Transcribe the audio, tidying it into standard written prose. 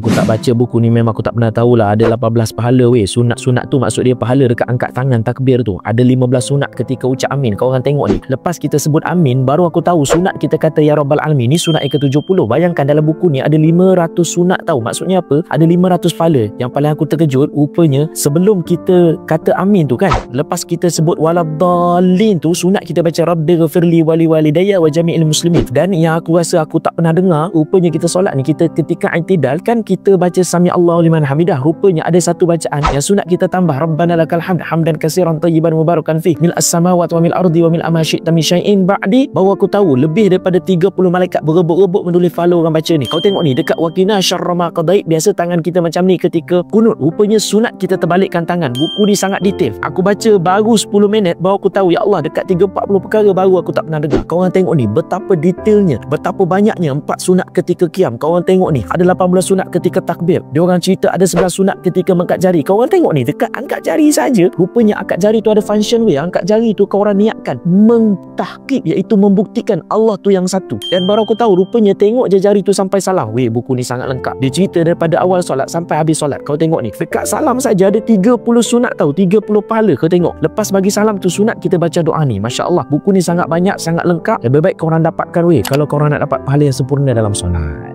Aku tak baca buku ni, memang aku tak pernah tahulah ada 18 pahala weh. Sunat-sunat tu maksud dia pahala dekat angkat tangan takbir tu. Ada 15 sunat ketika ucap amin. Kau orang tengok ni, lepas kita sebut amin baru aku tahu sunat kita kata ya rabbal alamin ni sunat yang ke-70. Bayangkan dalam buku ni ada 500 sunat tahu. Maksudnya apa? Ada 500 pahala. Yang paling aku terkejut, rupanya sebelum kita kata amin tu kan, lepas kita sebut waladhdallin tu, sunat kita baca rabbighfirli wali walidayya wa jami'il muslimin. Dan yang aku rasa aku tak pernah dengar, rupanya kita solat ni, kita ketika i'tidal kan kita baca sami Allahu liman hamidah. Rupanya ada satu bacaan yang sunat kita tambah rabbana lakal hamd hamdan katsiran tayyiban mubarakan fi mil as-samawati wa mil ardi wa mil ma syi'ta min syai'in ba'di. Baru aku tahu lebih daripada 30 malaikat berebut-rebut menulis follow orang baca ni. Kau tengok ni dekat waqina syarra ma qadait, biasa tangan kita macam ni ketika kunut. Rupanya sunat kita terbalikkan tangan. Buku ni sangat detail. Aku baca baru 10 minit baru aku tahu, ya Allah, dekat 30-40 perkara baru aku tak pernah dengar. Kau orang tengok ni betapa detailnya, betapa banyaknya 4 sunat ketika qiyam. Kau orang tengok ni ada 18 sunat ketika takbir. Dia orang cerita ada 11 sunat ketika mengangkat jari. Kau orang tengok ni dekat angkat jari saja, rupanya angkat jari tu ada function way. Angkat jari tu kau orang niatkan mentahqiq, iaitu membuktikan Allah tu yang satu. Dan baru aku tahu rupanya tengok je jari tu sampai salam. Weh, buku ni sangat lengkap. Dia cerita daripada awal solat sampai habis solat. Kau tengok ni dekat salam saja ada 30 sunat tahu, 30 pahala. Kau tengok lepas bagi salam tu sunat kita baca doa ni. Masya Allah, buku ni sangat banyak, sangat lengkap. Lebih baik kau orang dapatkan weh kalau kau orang nak dapat pahala yang sempurna dalam solat.